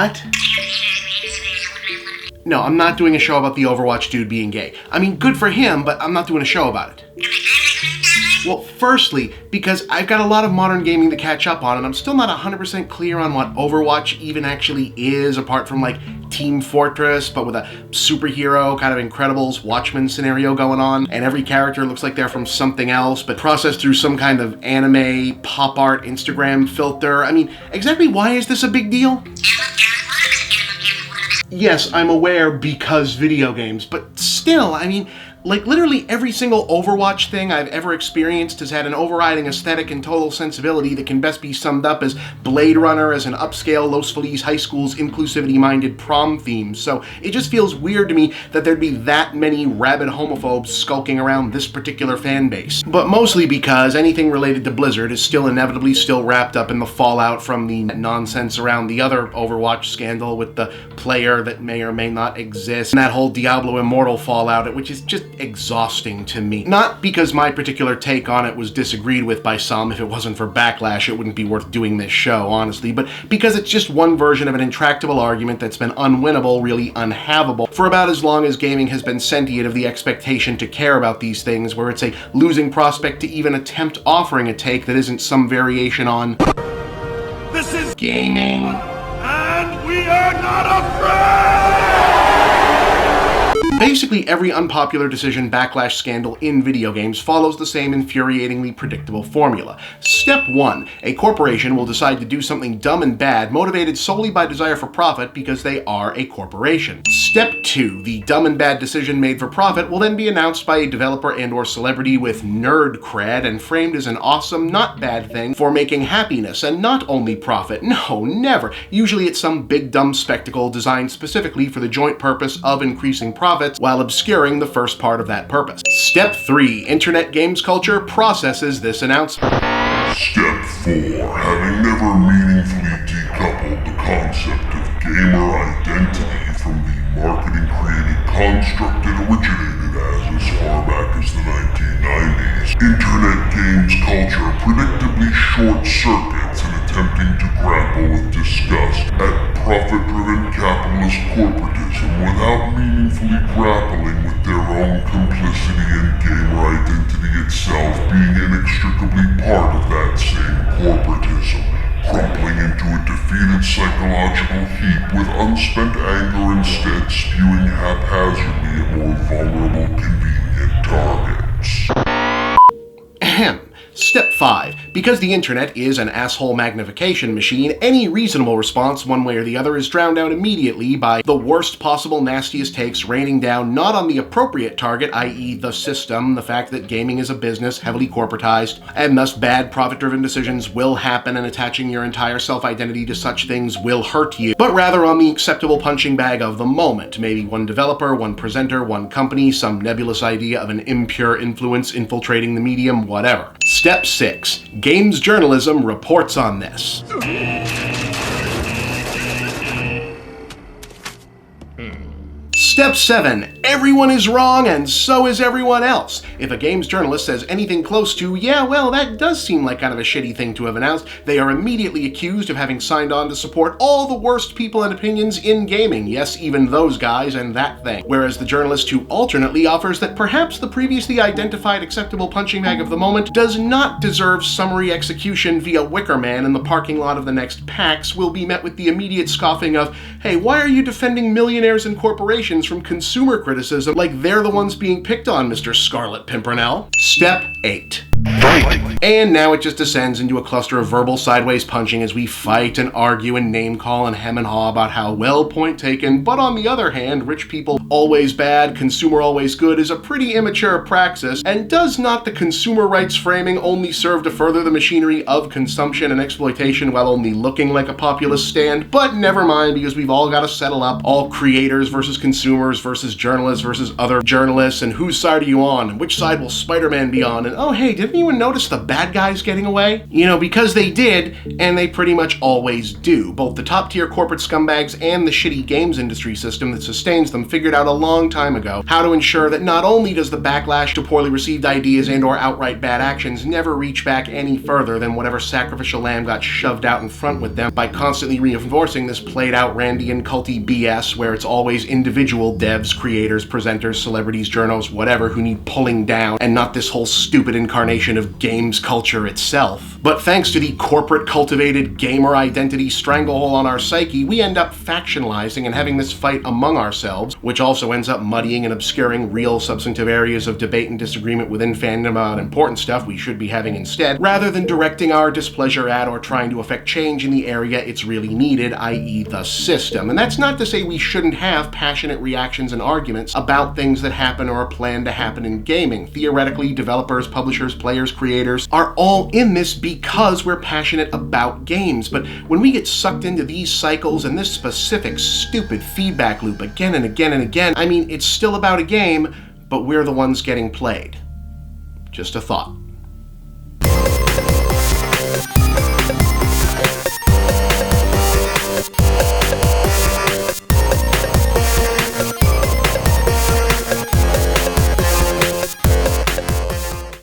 What? No, I'm not doing a show about the Overwatch dude being gay. I mean, good for him, but I'm not doing a show about it. Well, firstly, because I've got a lot of modern gaming to catch up on, and I'm still not 100% clear on what Overwatch even actually is, apart from like Team Fortress, but with a superhero kind of Incredibles Watchmen scenario going on, and every character looks like they're from something else, but processed through some kind of anime, pop art, Instagram filter. I mean, exactly why is this a big deal? Yes, I'm aware because video games, but still, I mean, like literally every single Overwatch thing I've ever experienced has had an overriding aesthetic and total sensibility that can best be summed up as Blade Runner as an upscale Los Feliz High School's inclusivity-minded prom theme. So it just feels weird to me that there'd be that many rabid homophobes skulking around this particular fan base. But mostly because anything related to Blizzard is still inevitably wrapped up in the fallout from the nonsense around the other Overwatch scandal with the player that may or may not exist, and that whole Diablo Immortal fallout, which is just exhausting to me. Not because my particular take on it was disagreed with by some. If it wasn't for backlash, it wouldn't be worth doing this show, honestly, but because it's just one version of an intractable argument that's been unwinnable, really unhavable, for about as long as gaming has been sentient of the expectation to care about these things, where it's a losing prospect to even attempt offering a take that isn't some variation on "This is gaming, and we are not afraid!" Basically, every unpopular decision backlash scandal in video games follows the same infuriatingly predictable formula. Step 1. A corporation will decide to do something dumb and bad, motivated solely by desire for profit because they are a corporation. Step 2. The dumb and bad decision made for profit will then be announced by a developer and/or celebrity with nerd cred and framed as an awesome, not bad thing for making happiness and not only profit. No, never. Usually it's some big dumb spectacle designed specifically for the joint purpose of increasing profits while obscuring the first part of that purpose. Step 3. Internet games culture processes this announcement. Step 4. Having never meaningfully decoupled the concept of gamer identity from the marketing-created construct it originated as far back as the 1990s, Internet games culture predictably short-circuits in attempting to grapple with disgust at profit-driven capitalist corporatism without meaningfully grappling with their own complicity and gamer identity itself being inextricably part of that same corporatism, crumpling into a defeated psychological heap with unspent anger instead spewing haphazardly at more vulnerable, convenient targets. Ahem. Step 5. Because the internet is an asshole magnification machine, any reasonable response one way or the other is drowned out immediately by the worst possible nastiest takes raining down not on the appropriate target, i.e. the system, the fact that gaming is a business heavily corporatized, and thus bad profit-driven decisions will happen and attaching your entire self-identity to such things will hurt you, but rather on the acceptable punching bag of the moment. Maybe one developer, one presenter, one company, some nebulous idea of an impure influence infiltrating the medium, whatever. Step 6. Games journalism reports on this. Step 7. Everyone is wrong and so is everyone else. If a games journalist says anything close to, yeah, well, that does seem like kind of a shitty thing to have announced, they are immediately accused of having signed on to support all the worst people and opinions in gaming. Yes, even those guys and that thing. Whereas the journalist who alternately offers that perhaps the previously identified acceptable punching bag of the moment does not deserve summary execution via Wicker Man in the parking lot of the next PAX will be met with the immediate scoffing of, hey, why are you defending millionaires and corporations from consumer criticism like they're the ones being picked on, Mr. Scarlet Pimpernel? Step 8. And now it just descends into a cluster of verbal sideways punching as we fight and argue and name call and hem and haw about how well, point taken, but on the other hand, rich people always bad, consumer always good is a pretty immature praxis, and does not the consumer rights framing only serve to further the machinery of consumption and exploitation while only looking like a populist stand? But never mind, because we've all got to settle up, all creators versus consumers versus journalists versus other journalists, and whose side are you on, and which side will Spider-Man be on, and oh hey, didn't didn't anyone notice the bad guys getting away? You know, because they did, and they pretty much always do. Both the top-tier corporate scumbags and the shitty games industry system that sustains them figured out a long time ago how to ensure that not only does the backlash to poorly received ideas and or outright bad actions never reach back any further than whatever sacrificial lamb got shoved out in front with them by constantly reinforcing this played-out Randian culty BS where it's always individual devs, creators, presenters, celebrities, journals, whatever, who need pulling down, and not this whole stupid incarnation of games culture itself. But thanks to the corporate cultivated gamer identity stranglehold on our psyche, we end up factionalizing and having this fight among ourselves, which also ends up muddying and obscuring real substantive areas of debate and disagreement within fandom about important stuff we should be having instead, rather than directing our displeasure at or trying to affect change in the area it's really needed, i.e. the system. And that's not to say we shouldn't have passionate reactions and arguments about things that happen or are planned to happen in gaming. Theoretically, developers, publishers, players, creators are all in this because we're passionate about games. But when we get sucked into these cycles and this specific stupid feedback loop again and again and again, I mean, it's still about a game, but we're the ones getting played. Just a thought.